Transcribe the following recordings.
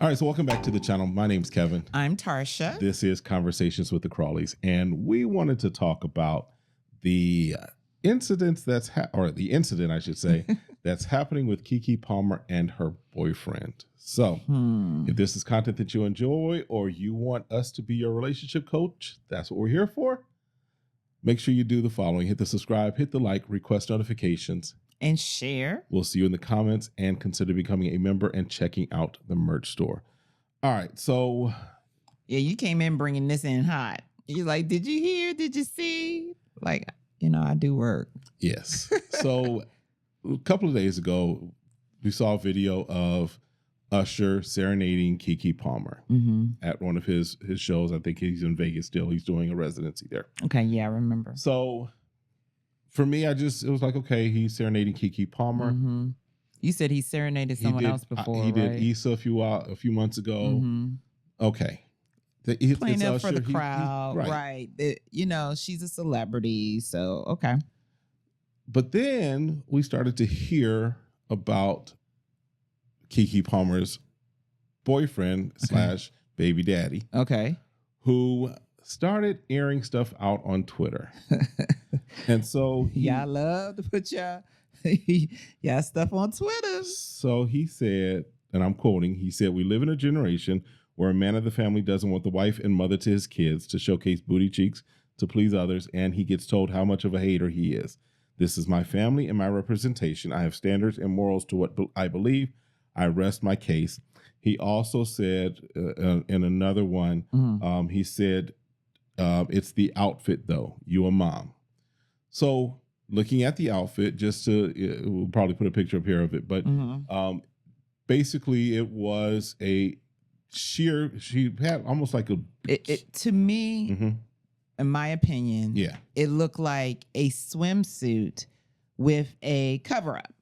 All right, so welcome back to the channel. My name's Kevin. I'm Tarsha. This is Conversations with the Crawleys, and we wanted to talk about the incidents the incident, I should say, that's happening with KeKe Palmer and her boyfriend. So, if this is content that you enjoy or you want us to be your relationship coach, that's what we're here for. Make sure you do the following: hit the subscribe, hit the like, request notifications, and share. We'll see you in the comments, and consider becoming a member and checking out the merch store. All right, so yeah, you came in bringing this in hot. You're like, did you hear? Did you see? Like, I do work. Yes. So a couple of days ago, we saw a video of Usher serenading KeKe Palmer at one of his shows. I think he's in Vegas still. He's doing a residency there. Okay, yeah, I remember. So for me, it was like, okay, he's serenading KeKe Palmer. You said he serenaded someone else before, he right? did Issa a few months ago. Okay. Playing up for the crowd, right. She's a celebrity, so okay. But then we started to hear about KeKe Palmer's boyfriend / baby daddy. Okay. Who started airing stuff out on Twitter. And so y'all love to put y'all stuff on Twitter. So he said, and I'm quoting, he said, "We live in a generation where a man of the family doesn't want the wife and mother to his kids to showcase booty cheeks to please others, and he gets told how much of a hater he is. This is my family and my representation. I have standards and morals to what I believe. I rest my case." He also said in another one, he said, "It's the outfit though. You a mom." So looking at the outfit, we'll probably put a picture up here of it, but basically it was she had almost like to me, in my opinion, it looked like a swimsuit with a cover-up.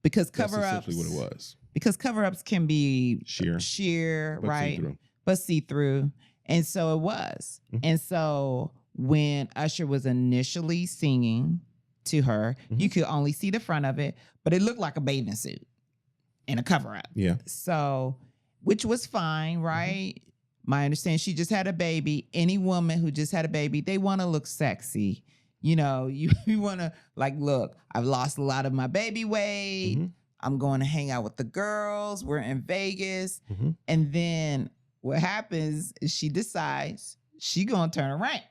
Because cover-ups, that's essentially what it was. Because cover-ups can be sheer, but right? see-through. But see-through. And so it was. And so when Usher was initially singing to her, you could only see the front of it, but it looked like a bathing suit and a cover-up. Yeah. So, which was fine, right? My understanding, she just had a baby. Any woman who just had a baby, they want to look sexy. You want to look, I've lost a lot of my baby weight. I'm going to hang out with the girls. We're in Vegas. And then what happens is she decides she going to turn around.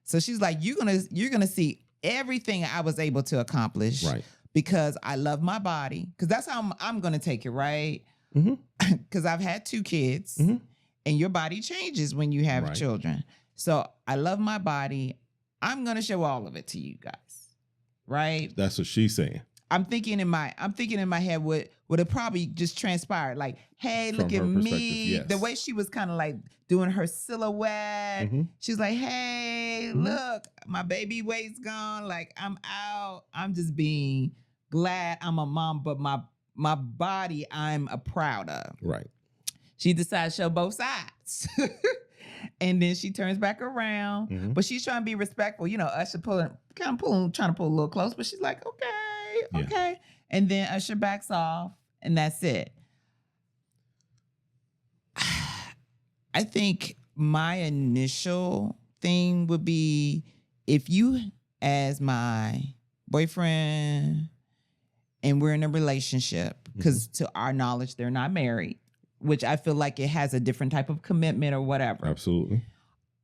So she's like, you're going to see everything I was able to accomplish. Right. Because I love my body. Because that's how I'm going to take it, right? Because I've had 2 kids. And your body changes when you have children. So I love my body. I'm going to show all of it to you guys. Right? That's what she's saying. I'm thinking in my head would it probably just transpired. Like, hey, From look at her me. perspective, yes. The way she was kind of like doing her silhouette. She's like, hey, look, my baby weight's gone. Like, I'm out. I'm just being glad I'm a mom, but my body I'm proud of. Right. She decides to show both sides. And then she turns back around. But she's trying to be respectful. Usher trying to pull a little close, but she's like, okay. And then Usher backs off, and that's it. I think my initial thing would be, if you, as my boyfriend, and we're in a relationship, because to our knowledge, they're not married, which I feel like it has a different type of commitment or whatever. Absolutely.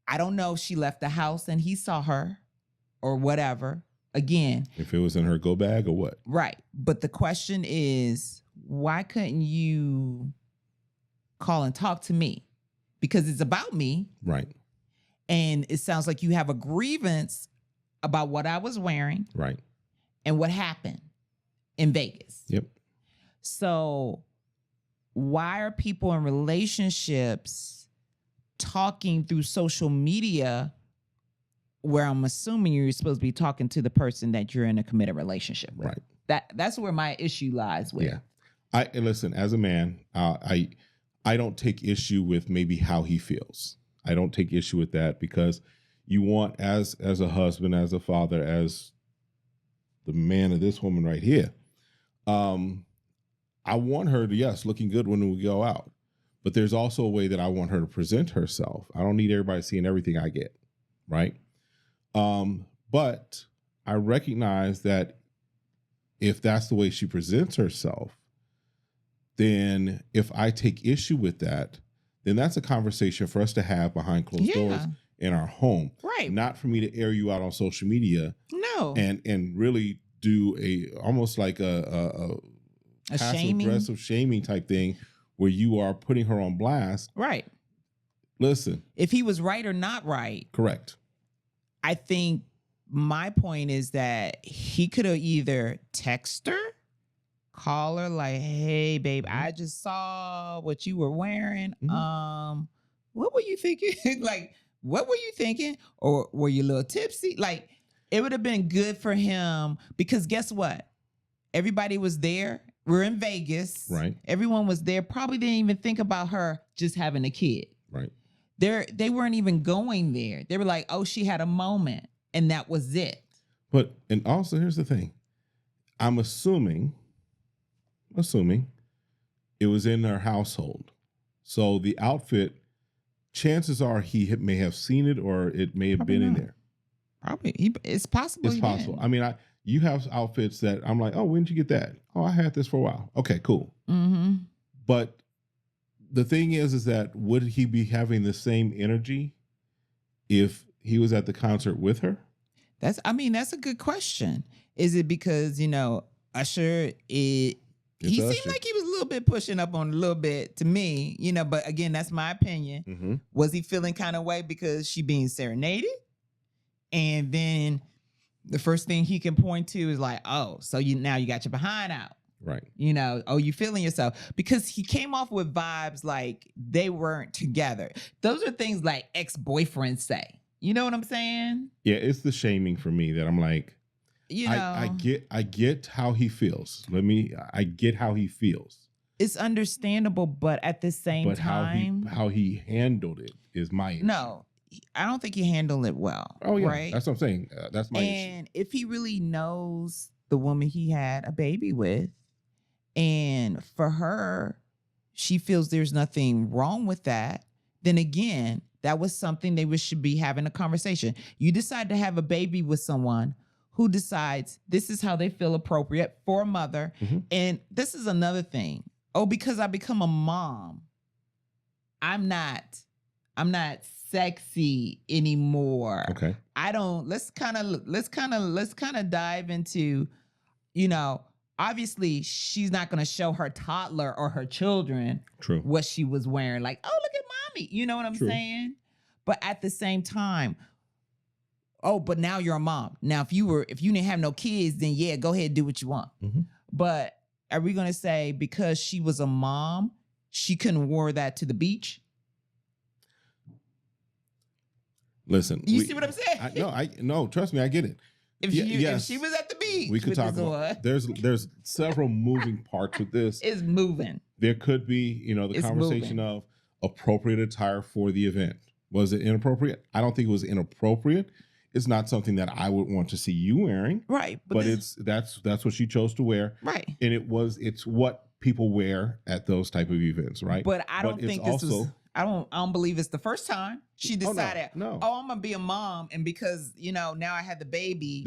I don't know if she left the house and he saw her or whatever. Again, if it was in her go bag or what? Right. But the question is, why couldn't you call and talk to me? Because it's about me. Right. And it sounds like you have a grievance about what I was wearing. Right. And what happened in Vegas. Yep. So why are people in relationships talking through social media, where I'm assuming you're supposed to be talking to the person that you're in a committed relationship with? Right. That's where my issue lies with. Yeah. Listen, as a man, I don't take issue with maybe how he feels. I don't take issue with that, because you want, as a husband, as a father, as the man of this woman right here, I want her to, yes, looking good when we go out. But there's also a way that I want her to present herself. I don't need everybody seeing everything I get, right? But I recognize that if that's the way she presents herself, then if I take issue with that, then that's a conversation for us to have behind closed doors in our home. Right. Not for me to air you out on social media. No. And really do almost like a passive aggressive shaming type thing where you are putting her on blast. Right. Listen. If he was right or not right. Correct. I think my point is that he could have either text her, call her like, hey, babe, I just saw what you were wearing. What were you thinking? Like, what were you thinking? Or were you a little tipsy? Like, it would have been good for him because guess what? Everybody was there. We're in Vegas. Right. Everyone was there. Probably didn't even think about her just having a kid. Right. They weren't even going there. They were like, oh, she had a moment. And that was it. But, and also here's the thing. I'm assuming it was in her household. So the outfit, chances are he may have seen it or it may have been in there. Probably. It's possible. It's possible. I mean, you have outfits that I'm like, oh, when did you get that? Oh, I had this for a while. Okay, cool. Mm-hmm. But the thing is that would he be having the same energy if he was at the concert with her? That's a good question. Is it because, Usher, he seemed like he was a little bit pushing up on a little bit to me, but again, that's my opinion. Mm-hmm. Was he feeling kind of way because she being serenaded? And then the first thing he can point to is like, oh, so now you got your behind out. Right. You feeling yourself. Because he came off with vibes like they weren't together. Those are things like ex-boyfriends say. You know what I'm saying? Yeah, it's the shaming for me that I'm like, I get how he feels. I get how he feels. It's understandable, but at the same time, how he handled it is my issue. No, I don't think he handled it well. Oh yeah, right? That's what I'm saying. That's my issue. And if he really knows the woman he had a baby with, and for her, she feels there's nothing wrong with that, then again, that was something they should be having a conversation. You decide to have a baby with someone who decides this is how they feel appropriate for a mother. Mm-hmm. And this is another thing. Oh, because I become a mom, I'm not sexy anymore. Okay. Let's kind of dive into, obviously she's not going to show her toddler or her children what she was wearing. Like, oh, look at mommy. You know what I'm saying? But at the same time, oh, but now you're a mom. Now, if you didn't have no kids, then yeah, go ahead and do what you want. Mm-hmm. But are we going to say because she was a mom, she couldn't wear that to the beach? Listen, you see what I'm saying? No, trust me, I get it. If she was at the beach, we could talk about. There's several moving parts with this. It's moving. There could be, the conversation of appropriate attire for the event. Was it inappropriate? I don't think it was inappropriate. It's not something that I would want to see you wearing. Right. But that's what she chose to wear. Right. And it's what people wear at those type of events, right? But I don't think this was I don't believe it's the first time she decided, I'm gonna be a mom, and because now I had the baby,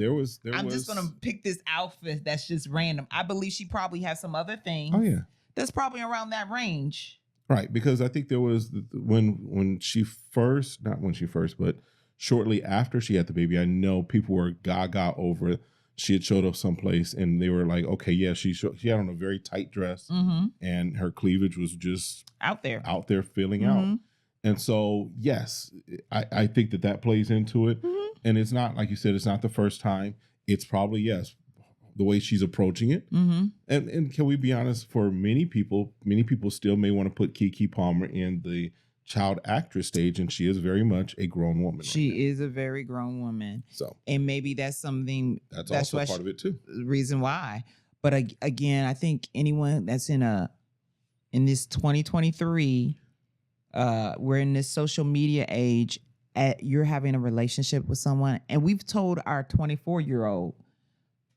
I'm just gonna pick this outfit that's just random. I believe she probably has some other things. Oh yeah. That's probably around that range. Right, because I think there was when she first, not when she first, but shortly after she had the baby, I know people were gaga over it. She had showed up someplace and they were like, okay, yeah, she had on a very tight dress, mm-hmm. and her cleavage was just out there filling mm-hmm. out. And so, yes, I think that plays into it. Mm-hmm. And it's not, like you said, it's not the first time. It's probably, yes, the way she's approaching it. Mm-hmm. And can we be honest, for many people still may want to put KeKe Palmer in the child actress stage, and she is very much a grown woman. She is a very grown woman. So, and maybe that's something that's also part of it too. Reason why. But again, I think anyone that's in this 2023, we're in this social media age. You're having a relationship with someone, and we've told our 24-year-old,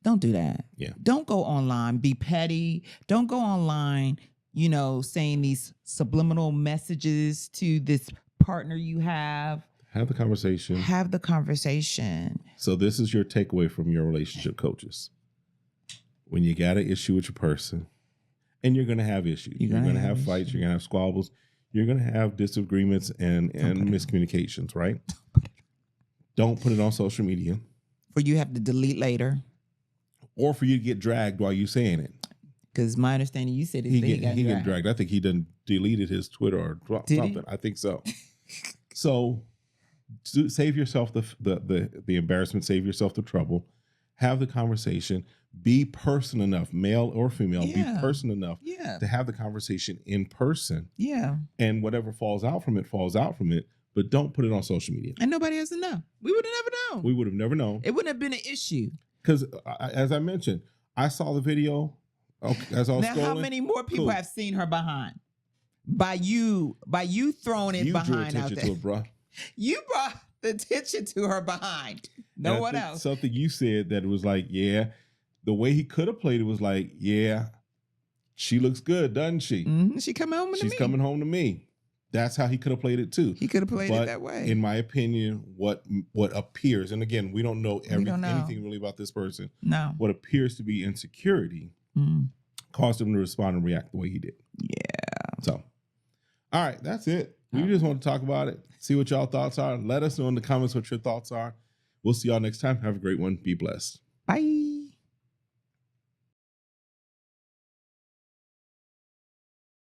don't do that. Yeah. Don't go online. Be petty. Don't go online. saying these subliminal messages to this partner you have. Have the conversation. Have the conversation. So this is your takeaway from your relationship coaches. When you got an issue with your person, and you're going to have issues. You're going to have fights. You're going to have squabbles. You're going to have disagreements and miscommunications, right? Don't put it on social media. For you have to delete later. Or for you to get dragged while you're saying it. Because my understanding, you said he got dragged. I think he done deleted his Twitter or something. I think so. So save yourself the embarrassment. Save yourself the trouble. Have the conversation. Be person enough, male or female. Yeah. Be person enough to have the conversation in person. Yeah. And whatever falls out from it, falls out from it. But don't put it on social media. And nobody has to know. We would have never known. We would have never known. It wouldn't have been an issue. Because as I mentioned, I saw the video as I was scrolling. Now, how many more people have seen her behind? By you throwing it behind out there. To it, bro. You brought the attention to her behind. No one else. Something you said that it was like, yeah, the way he could have played it was like, yeah, she looks good, doesn't she? Mm-hmm. She's coming home to me. That's how he could have played it too. He could have played it that way. In my opinion, what appears, and again, we don't know anything really about this person. No. What appears to be insecurity caused him to respond and react the way he did. Yeah. So, all right, that's it. We just want to talk about it, see what y'all thoughts are. Let us know in the comments what your thoughts are. We'll see y'all next time. Have a great one. Be blessed. Bye.